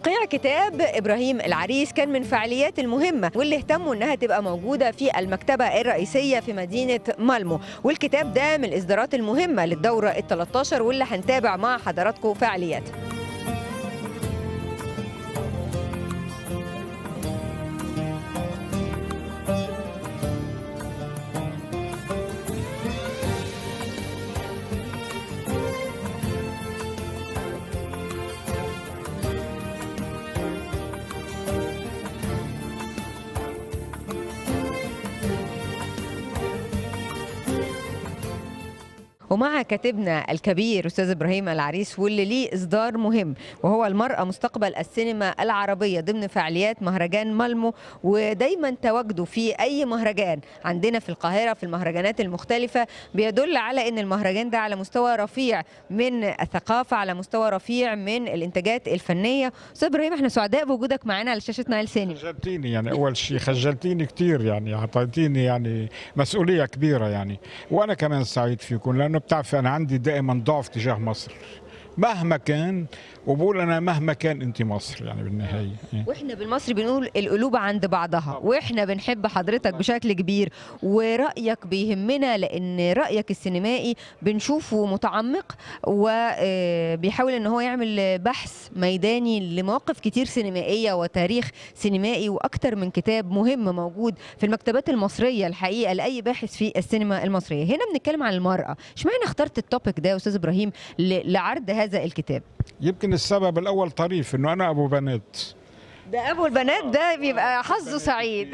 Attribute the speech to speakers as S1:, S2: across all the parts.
S1: توقيع كتاب إبراهيم العريس كان من فعاليات المهمة واللي اهتموا إنها تبقى موجودة في المكتبة الرئيسية في مدينة مالمو، والكتاب ده من الإصدارات المهمة للدورة ال 13 واللي هنتابع مع حضراتكم فعالياتها. ومع كاتبنا الكبير أستاذ إبراهيم العريس واللي ليه إصدار مهم وهو المرأة مستقبل السينما العربية ضمن فعاليات مهرجان مالمو، ودايما تواجده في أي مهرجان عندنا في القاهرة في المهرجانات المختلفة بيدل على أن المهرجان ده على مستوى رفيع من الثقافة، على مستوى رفيع من الإنتاجات الفنية. أستاذ إبراهيم احنا سعداء بوجودك معنا على شاشة نايل سينما.
S2: خجلتيني يعني أول شيء، خجلتيني كثير، يعني أعطيتيني يعني مسؤولية كبيرة يعني، وأنا كمان سعيد فيكم لأنه بتعرفي أنا عندي دائما ضعف تجاه مصر مهما كان، وبقول أنا مهما كان أنت مصر يعني بالنهاية.
S1: واحنا بالمصري بنقول القلوب عند بعضها، واحنا بنحب حضرتك بشكل كبير ورأيك بيهمنا لأن رأيك السينمائي بنشوفه متعمق وبيحاول ان هو يعمل بحث ميداني لمواقف كتير سينمائية وتاريخ سينمائي وأكتر من كتاب مهم موجود في المكتبات المصرية الحقيقة لأي باحث في السينما المصرية. هنا بنتكلم عن المرأة، اشمعنى اخترت التوبيك ده يا أستاذ إبراهيم لعرض هذا الكتاب؟
S2: يمكن السبب الأول طريف، إنه أنا أبو بنات.
S1: ده أبو البنات ده بيبقى حظه سعيد.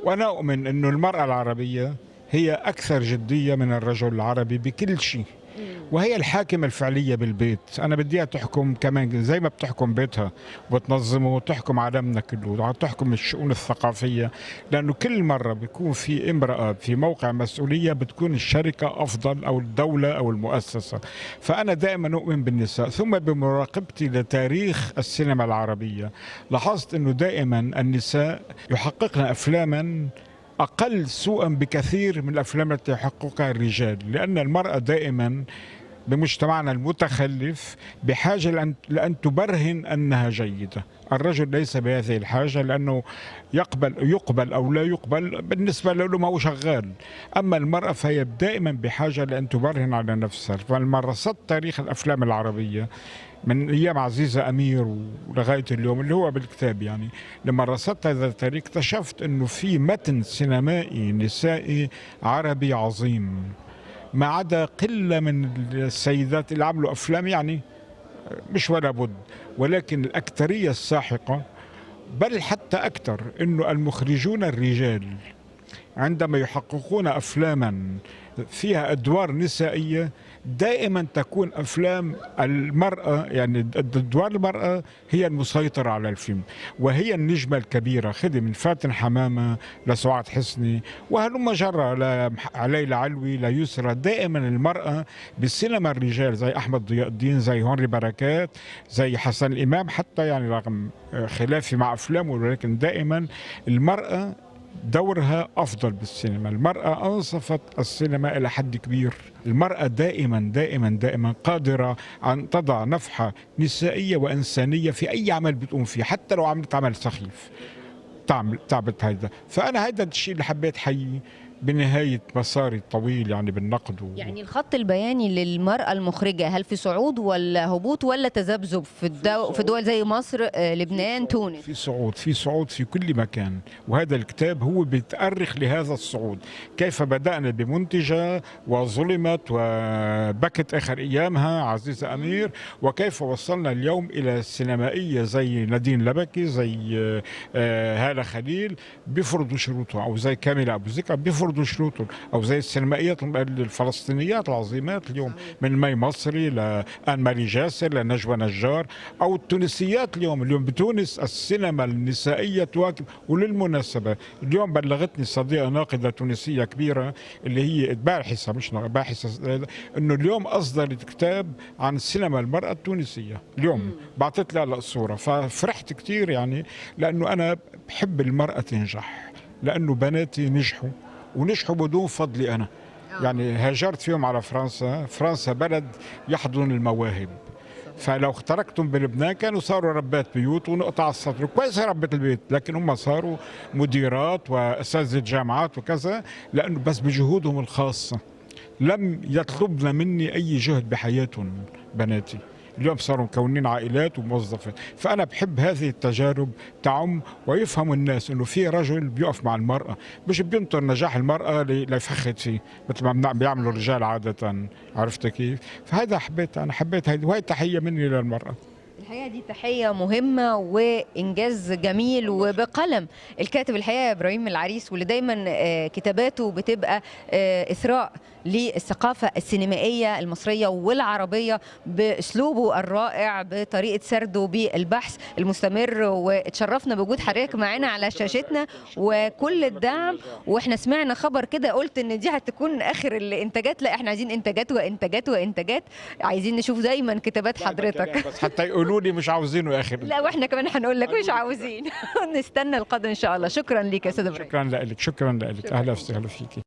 S2: وأنا أؤمن إنه المرأة العربية هي أكثر جدية من الرجل العربي بكل شيء، وهي الحاكمة الفعلية بالبيت. أنا بديها تحكم كمان زي ما بتحكم بيتها وتنظمه وتحكم عالمنا كله وتحكم الشؤون الثقافية، لأنه كل مرة بيكون في امرأة في موقع مسؤولية بتكون الشركة أفضل أو الدولة أو المؤسسة. فأنا دائما أؤمن بالنساء، ثم بمراقبتي لتاريخ السينما العربية لاحظت أنه دائما النساء يحققن أفلاما أقل سوءا بكثير من الأفلام التي يحققها الرجال، لأن المرأة دائما بمجتمعنا المتخلف بحاجة لأن تبرهن أنها جيدة. الرجل ليس بهذه الحاجة، لأنه يقبل أو لا يقبل بالنسبة له ما هو شغال. أما المرأة فهي دائما بحاجة لأن تبرهن على نفسها. فلما رصدت تاريخ الأفلام العربية من أيام عزيزة أمير ولغاية اليوم اللي هو بالكتاب، يعني لما رصدت هذا التاريخ اكتشفت أنه في متن سينمائي نسائي عربي عظيم، ما عدا قلة من السيدات اللي عملوا أفلام يعني مش ولا بد، ولكن الأكثرية الساحقة بل حتى أكثر أنه المخرجون الرجال عندما يحققون أفلاما فيها أدوار نسائية دائما تكون أفلام المرأة، يعني أدوار المرأة هي المسيطرة على الفيلم وهي النجمة الكبيرة. خذي من فاتن حمامة لسعاد حسني وهلم جرى ليلى علوي ليسرى، دائما المرأة بالسينما الرجال زي أحمد ضياء الدين زي هنري بركات زي حسن الإمام، حتى يعني رغم خلافي مع أفلامه ولكن دائما المرأة دورها أفضل بالسينما. المرأة أنصفت السينما إلى حد كبير. المرأة دائما قادرة أن تضع نفحة نسائية وإنسانية في أي عمل بتقوم فيه، حتى لو عملت عمل سخيف تعبت هذا. فأنا هذا الشيء اللي حبيت حيي بنهاية مساري الطويل يعني بالنقد
S1: يعني الخط البياني للمرأة المخرجة هل في صعود ولا هبوط ولا تذبذب في دول زي مصر، لبنان، تونس؟
S2: في صعود في كل مكان، وهذا الكتاب هو بيتأرخ لهذا الصعود. كيف بدأنا بمنتجة وظلمت وبكت آخر أيامها عزيزة أمير، وكيف وصلنا اليوم إلى سينمائية زي نادين لبكي زي هالة خليل بيفرضوا شروطها، أو زي كاملة أبو ذكر بيفرضوا شروطهم، او زي السينمائيات الفلسطينيات العظيمات اليوم من مي مصري لان ماري جاسر لنجوى نجار، او التونسيات اليوم بتونس السينما النسائيه تواكب. وللمناسبه اليوم بلغتني صديقه ناقده تونسيه كبيره اللي هي باحثه مش باحثه انه اليوم اصدرت كتاب عن السينما المراه التونسيه اليوم، بعثت لها الصوره ففرحت كثير يعني، لانه انا بحب المراه تنجح، لانه بناتي نجحوا ونجحوا بدون فضلي أنا. يعني هاجرت فيهم على فرنسا بلد يحضن المواهب، فلو اخترقتم بلبنان كانوا صاروا ربات بيوت ونقطع السطر، كويس ربة البيت، لكن هم صاروا مديرات واساتذه جامعات وكذا، لانه بس بجهودهم الخاصه. لم يطلبن مني اي جهد بحياتهم بناتي. اليوم صاروا مكونين عائلات وموظفين، فأنا بحب هذه التجارب تعم ويفهم الناس إنه في رجل بيقف مع المرأة، مش بينطر نجاح المرأة ليفخد فيه مثل ما بيعملوا الرجال عادة. عرفت كيف؟ فهذا حبيت، أنا حبيت هذه، وهي تحية مني للمرأة.
S1: الحقيقة دي تحية مهمة وإنجاز جميل وبقلم الكاتب الحقيقة إبراهيم العريس، واللي دايما كتاباته بتبقى إثراء للثقافة السينمائية المصرية والعربية بأسلوبه الرائع، بطريقة سرده بالبحث المستمر. واتشرفنا بوجود حضرتك معانا على شاشتنا وكل الدعم. واحنا سمعنا خبر كده قلت ان دي هتكون اخر الانتاجات، لا احنا عايزين انتاجات وانتاجات وانتاجات، عايزين نشوف دايما كتابات حضرتك.
S2: بس حتى يقولوا لي مش عاوزينه اخر.
S1: لا واحنا كمان هنقول لك مش عاوزين. نستنى القادم ان شاء الله. شكرا ليك يا استاذ ابراهيم.
S2: شكرا لك، شكرا لك، اهلا وسهلا فيكي.